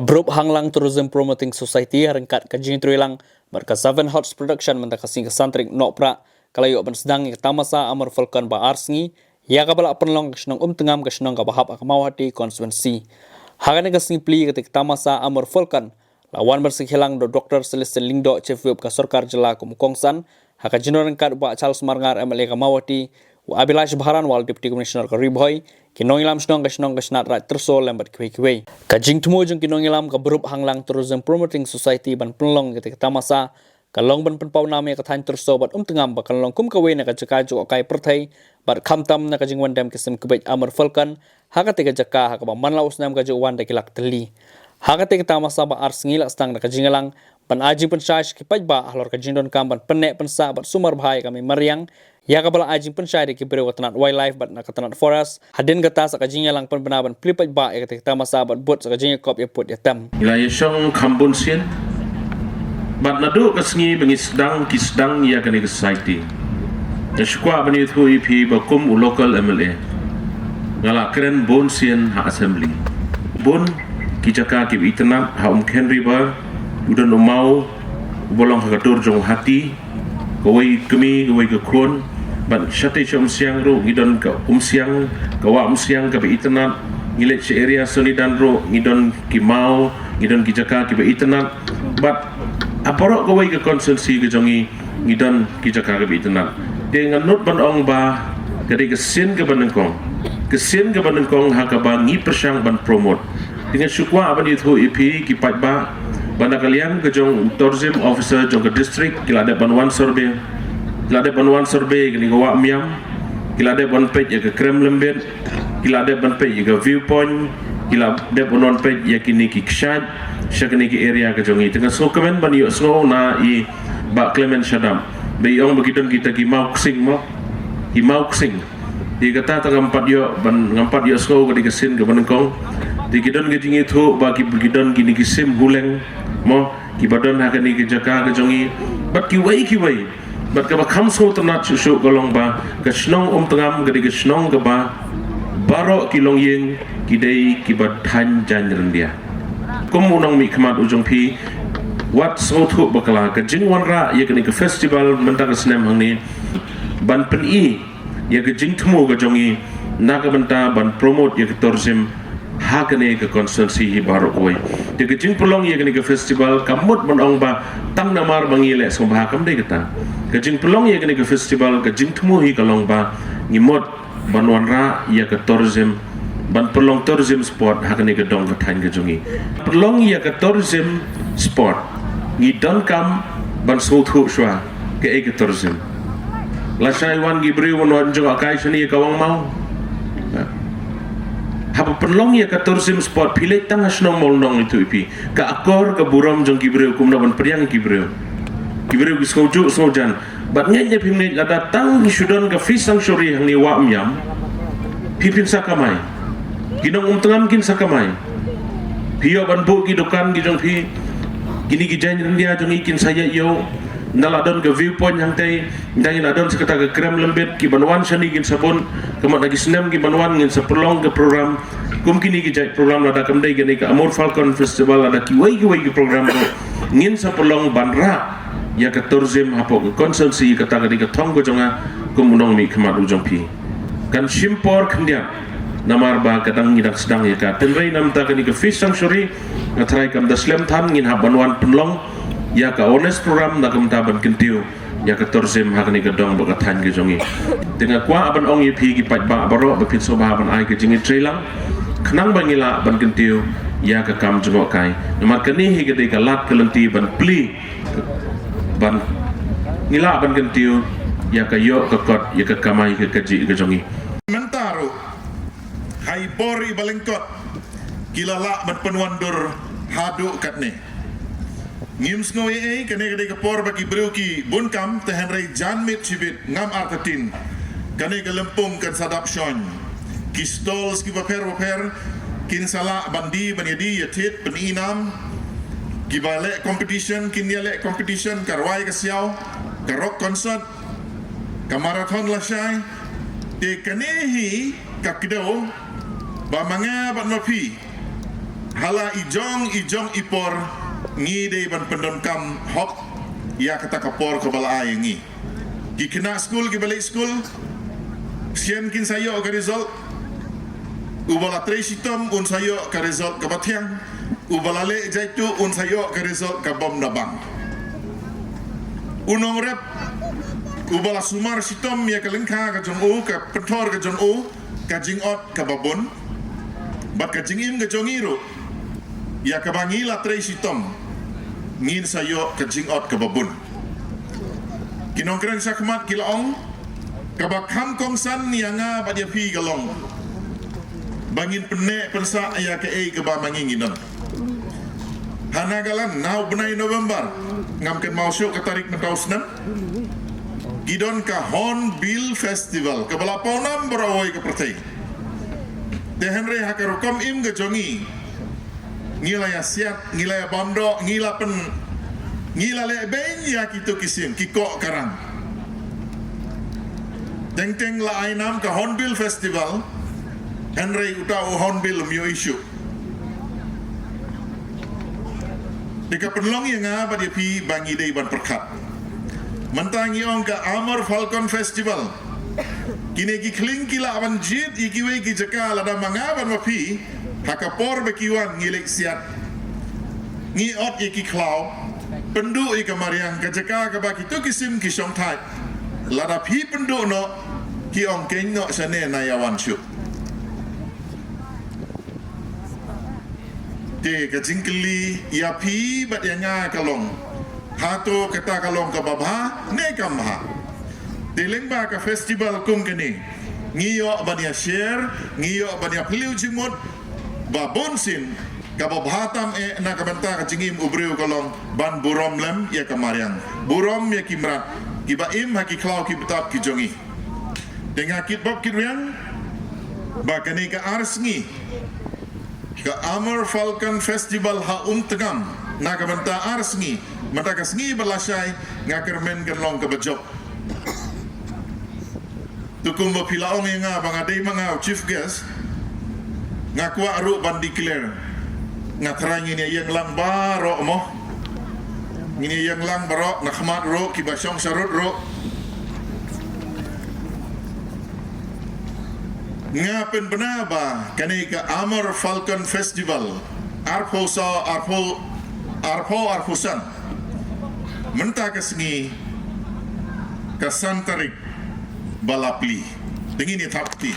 Kabrup Hanglang Tourism Promoting Society harengkat kajing tuilang berka Seven Hots Production menta kasing kesantrik nokpra kalayo ban sedang yang tamasa amar falcon ba arsngi ya kabala penlong kesnong tengam kesnong ka bahap akamawati konstituensi hagane kasing pli ketik tamasa amar falcon lawan bersikhilang do Dr. Celestin Lingdo Chief Whip ka Sarkar Jela Kumukongsan haka jinorengkat ba Charles Marngar MLA Kamawati wa Abilash Baharan wal Deputy Commissioner ka Riboy kinong ilam snong kasnat rat terso lembat kwe kajing tumo jung kinong ilam ka Berup Hanglang Tourism Promoting Society ban penlong ketik tamasa kalong ban penpau nami ka than terso bat tengam ba kalong kum kawe na ka jaka jo kai perthai bat khamtam na kajing wandam kisem kubej amar falcon haka te ka jaka haka ba manlaus nam ka jo wanda kilak teli haka te ka tamasa ba ars ngilak stang na kajing alang ban aji pensyai kipaj ba ahlor kajing don kam ban penek pensa bat sumar bahai kami mariang ya kabala ajing pensyai de kibreu katanat wildlife bat na katanat forest hadin gata sa kajing alang pan benaban plipaj ba ya te ka tamasa bat bot sa kajing kop ya put ya tam ila yesong kambun sien bat nadu kasngi bengisdang kisdang ya kani society ya shukwa bani thu ip bakum u local MLA ngala keren bon sien ha assembly bon kijaka ki itna ha Henry ba udan umau bolong hagatur jong hati kawai kemi kawai ke kon ban shate chom siang ro ngidon ka siang ka wa siang ka be itna ngile che area sonidan ro ngidon ki mau ngidon kijaka ki be itna but aparok kawai ke konsensi ke jongi ngidon kijaka ke be itna dengan not ban ong ba kadi kesin ke banengkong ha ka ba ngi persang ban promote dengan syukwa aban itu IP ki pat ba banda kalian ke jong tourism officer jong ke district kila ada banwan survey kini gawa miam kila ada ban page ya ke krem lembet kila ada ban page ya ke viewpoint kila ada ban page ya kini ki kshad syakini ki area ke jongi tengah so kemen ban yo so na I ba Clement Shadam be yong begidon kita ki mau ksing di kata tengah ngampat yo so ke dikesin ke banengkong di kidon ke jingi thu ba ki begidon kini ki sim huleng mo ki badon ha kani ki jaka ke jongi bat ki wai bat ka ba kham so tanat chu golong ba ka snong tengam ke snong ke ba baro ki long yeng ki dei ki badhan jan rendia kum unong mi khmat ujong phi wat so thu bakala ka jingwan ra ye kani ke festival mentang snem hangni ban pen I ye ke jing thmu ke jongi na ka banta ban promote ye ke tourism hakane ke konstituensi hi baru koi de ke jing pulong ye ke festival kamut monong ba tang namar bangile so ba kam de kata ke jing pulong ye ke festival ke jing thmu hi kalong ba ngimot banwan ra ye ke tourism ban pulong tourism sport hakane ke dong ke than ke jongi pulong ye ke tourism sport ngi don kam ban so thu shwa ke tourism la shai wan gibri won jong akai shani kawang mau haba perlong ya ka tourism spot pilih tang asnong molnong itu ipi ka akor ka buram jong kibreu kumna ban priang kibreu ki sojan bat ngenya pimne lada tang sudon ka fish sanctuary hang ni wa myam pipin sakamai kinong tengam kin sakamai pio ban bu ki dukan ki jong pi kini ki jan dia jong ikin saya yo naladon ke viewpoint yang tei ndai ladon sekata ke krem lembet ki banwan shani gin sabon kemat lagi senem ki banwan ngin seperlong ke program kum kini ki jai program lada kamdai gani ke Amor Falcon Festival ada ki wai ki program ro ngin seperlong banra ya ke tourism hapo ke konsensi kata ke thong ko jonga kum unong mi kemat ujong pi kan simpor kendia namar ba kadang ngidak sedang ya ka tenrei nam ta ke fish sanctuary ngatrai kam da slem tham ngin habanwan penlong ya ka honest program na kamtaban kentiu ya ka tourism hakani ka dong ba than ke jongi dengan kwa aban ong yipi ki pat ba baro ba pit so ba ban ai ke jingi trailang khnang bangila ban kentiu ya ka kam jongo kai nomar kani hi ke de ka lat kelenti ban pli ban ngila ban kentiu ya ka yo ka kot ya ka kamai ke kaji ke jongi mentaro hai bori balengkot kilala ban penwandur hadu katne ngims ngoye kene ke por bagi breuki bunkam te henry janmit chibit ngam artatin kane ke lempung kan sadap shon kistol ski paper kin sala bandi banyadi yatit peninam kibale competition kin yale competition karwai ke siau ke rock concert ke marathon lasai te kane hi kakdo ba manga bat mapi hala ijong ipor ngi de ban pendon kam hok ya kata kapor ke bala ay ngi ki kena school ki balik school sian kin sayo ka result ubala tresitom un sayo ka result ka batiang ubala le jaitu un sayo ka result ka bom nabang unong rep ubala sumar sitom ya ka lengka ka jong o ka pentor ka jong o ka jingot ka babon bat ka jingim ka jongiru ya ka bangila tresitom ngin sayo ka jingot ka babon kinongkren sakmat kilaong kabak ham kong san nianga badia pi galong bangin pene pensa ya ke e kaba manginginan hanagalan now benai November ngam ken mau syuk katarik mentausnan gidon ka Hornbill Festival ke balaponam berawai ke pertai de Henry hakarukom im ke jongi ngila ya siat ngila ya bondo ngila le ben ya kitu kisim kiko karang teng la ainam ka Hornbill Festival Henry utau Hornbill mio isu deka penlong yang apa dia pi bangi dei ban perkat mentangi ong ka Amor Falcon Festival kini ki kling kila aban jit ikiwe ki jaka lada mangaban mapi hakapor bekiwan ngilek siat ngi ot iki klau pendu ika mariang ka jaka ka baki tu kisim ki song thai lada pi pendu no ki ong keng no sane na yawan syu de ka jingkeli ya pi bat yanga kalong hato kata kalong ka babha ne kamha de lengba ka festival kum kene ngiyo bania share ngiyo bania peliu jimut babonsin ka babhatam na ka banta ka jingim ubreu kalong ban burom lem ya kamariang burom ya kimrat kiba im haki klau ki betap ki jongi dengan kit bob kirang ba kene ka arsngi ka Amor Falcon Festival ha tegam na ka banta arsngi mata ka sngi balasay ngakermen kan long ka bajok tukum ba pilaong nga bangaday mga chief guest ngakwa aru ban declare ngatrangin niya yang lang baro mo ngini yang lang baro nakmat ro kibasyong sarut ro ngapen benaba kani ka Amor Falcon Festival arpusan menta kasngi kasantarik balapli dingin itapti